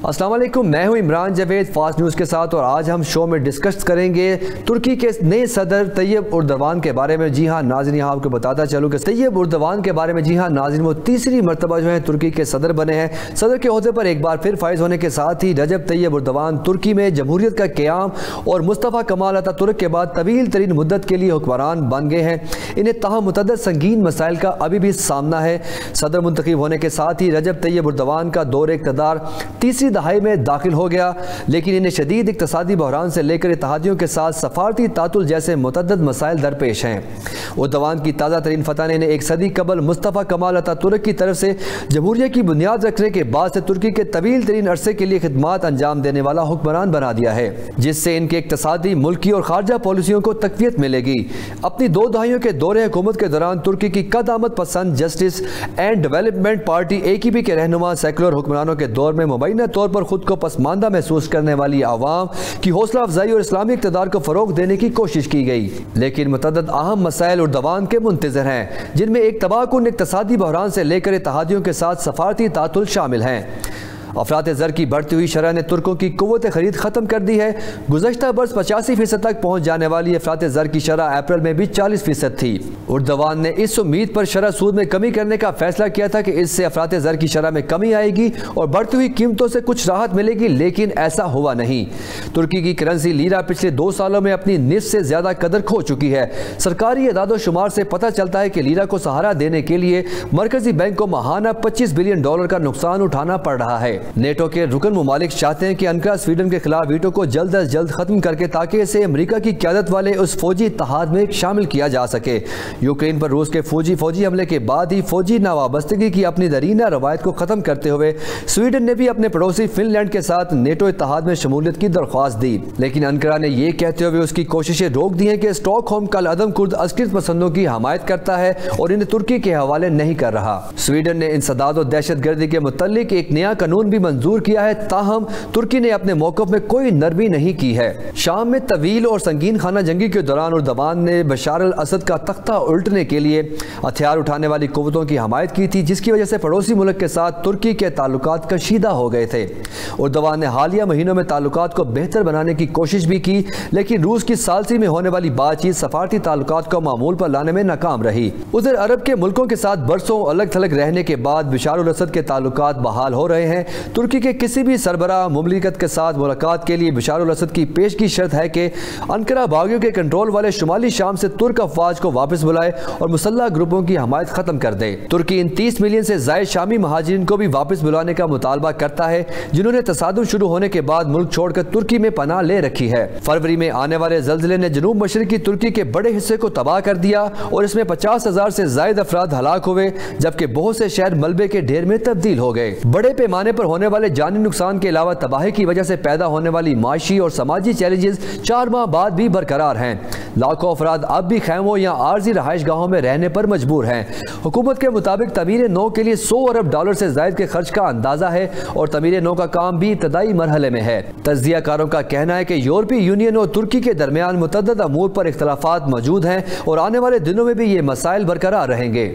السلام علیکم، میں ہوں عمران جاوید فاسٹ نیوز کے ساتھ، اور آج ہم شو میں ڈسکس کریں گے ترکی کے نئے صدر طیب اردوان کے بارے میں۔ جی ہاں ناظرین، یہاں آپ کو بتاتا چلوں کہ طیب اردوان کے بارے میں جی ہاں ناظرین وہ تیسری مرتبہ جو ہے ترکی کے صدر بنے ہیں۔ صدر کے عہدے پر ایک بار پھر فائز ہونے کے ساتھ ہی رجب طیب اردوان ترکی میں جمہوریت کا قیام اور مصطفیٰ کمال اتا ترک کے بعد طویل ترین مدت کے لیے حکمران بن گئے ہیں۔ انہیں تاہم متعدد سنگین مسائل کا ابھی بھی سامنا ہے۔ صدر منتخب ہونے کے ساتھ ہی رجب طیب اردوان کا دور اقتدار تیسری دہائی میں داخل ہو گیا، لیکن انہیں شدید اقتصادی بحران سے لے کر اتحادیوں کے ساتھ سفارتی تعطل جیسے متعدد مسائل درپیش ہیں۔ اردوان کی تازہ ترین فتح نے انہیں ایک صدی قبل مصطفیٰ کمال اتا ترک کی طرف سے جمہوریہ کی بنیاد رکھنے کے بعد سے ترکی کے طویل ترین عرصے کے لیے خدمات انجام دینے والا حکمران بنا دیا ہے، جس سے ان کے اقتصادی، ملکی اور خارجہ پالیسیوں کو تقویت ملے گی۔ اپنی 2 دہائیوں کے دور حکومت کے دوران ترکی کی قد آمد پسند justice and development party AKP کے رہنما سیکولر حکمرانوں کے دور میں مبینہ طور پر خود کو پسماندہ محسوس کرنے والی عوام کی حوصلہ افزائی اور اسلامی اقتدار کو فروغ دینے کی کوشش کی گئی، لیکن متعدد اہم مسائل اردوان کے منتظر ہیں، جن میں ایک تباہ کن اقتصادی بحران سے لے کر اتحادیوں کے ساتھ سفارتی تعطل شامل ہیں۔ افراط زر کی بڑھتی ہوئی شرح نے ترکوں کی قوت خرید ختم کر دی ہے۔ گزشتہ برس 85% تک پہنچ جانے والی افراط زر کی شرح اپریل میں بھی 40% تھی۔ اردوان نے اس امید پر شرح سود میں کمی کرنے کا فیصلہ کیا تھا کہ اس سے افراط زر کی شرح میں کمی آئے گی اور بڑھتی ہوئی قیمتوں سے کچھ راحت ملے گی، لیکن ایسا ہوا نہیں۔ ترکی کی کرنسی لیرہ پچھلے 2 سالوں میں اپنی نصف سے زیادہ قدر کھو چکی ہے۔ سرکاری اعداد و شمار سے پتہ چلتا ہے کہ لیرہ کو سہارا دینے کے لیے مرکزی بینک کو ماہانہ $25 بلین کا نقصان اٹھانا پڑ رہا ہے۔ نیٹو کے رکن ممالک چاہتے ہیں کہ انقرہ سویڈن کے خلاف ویٹو کو جلد از جلد ختم کر کے تاکہ اسے امریکہ کی قیادت والے اس فوجی اتحاد میں شامل کیا جا سکے۔ یوکرین پر روس کے فوجی حملے کے بعد ہی فوجی ناوابستگی کی اپنی دیرینہ روایت کو ختم کرتے ہوئے سویڈن نے بھی اپنے پڑوسی فن لینڈ کے ساتھ نیٹو اتحاد میں شمولیت کی درخواست دی، لیکن انقرہ نے یہ کہتے ہوئے اس کی کوششیں روک دی ہیں کہ اسٹاک ہوم کالعدم کرد عسکریت پسندوں کی حمایت کرتا ہے اور انہیں ترکی کے حوالے نہیں کر رہا۔ سویڈن نے انسداد و دہشت گردی کے متعلق ایک نیا قانون بھی منظور کیا ہے، تاہم ترکی نے اپنے موقف میں کوئی نرمی نہیں کی ہے۔ شام میں طویل اور سنگین خانہ جنگی کے دوران اردوان نے بشار الاسد کا تختہ الٹنے کے لیے ہتھیار اٹھانے والی قوتوں کی حمایت کی تھی، جس کی وجہ سے پڑوسی ملک کے ساتھ ترکی کے تعلقات کشیدہ ہو گئے تھے۔ اردوان نے حالیہ مہینوں میں تعلقات کو بہتر بنانے کی کوشش بھی کی، لیکن روس کی ثالثی میں ہونے والی بات چیت سفارتی تعلقات کو معمول پر لانے میں ناکام رہی۔ ادھر عرب کے ملکوں کے ساتھ برسوں الگ تھلگ رہنے کے بعد بشار الاسد کے تعلقات بحال ہو رہے ہیں۔ ترکی کے کسی بھی سربراہ مملکت کے ساتھ ملاقات کے لیے بشار الاسد کی پیشگی شرط ہے کہ انقرہ باغیوں کے کنٹرول والے شمالی شام سے ترک افواج کو واپس بلائے اور مسلح گروپوں کی حمایت ختم کر دے۔ ترکی ان 30 ملین سے زائد شامی مہاجرین کو بھی واپس بلانے کا مطالبہ کرتا ہے، جنہوں نے تصادم شروع ہونے کے بعد ملک چھوڑ کر ترکی میں پناہ لے رکھی ہے۔ فروری میں آنے والے زلزلے نے جنوب مشرقی ترکی کے بڑے حصے کو تباہ کر دیا اور اس میں 50,000 سے زائد افراد ہلاک ہوئے، جبکہ بہت سے شہر ملبے کے ڈھیر میں تبدیل ہو گئے۔ بڑے پیمانے پر ہونے والے جانی نقصان کے علاوہ تباہی کی وجہ سے پیدا ہونے والی معاشی اور سماجی چیلنجز 4 ماہ بعد بھی برقرار ہیں۔ لاکھوں افراد اب بھی خیموں یا عارضی رہائش گاہوں میں رہنے پر مجبور ہیں۔ حکومت کے مطابق تعمیر نو کے لیے $100 ارب سے زائد کے خرچ کا اندازہ ہے اور تعمیر نو کا کام بھی ابتدائی مرحلے میں ہے۔ تجزیہ کاروں کا کہنا ہے کہ یورپی یونین اور ترکی کے درمیان متعدد امور پر اختلافات موجود ہیں اور آنے والے دنوں میں بھی یہ مسائل برقرار رہیں گے۔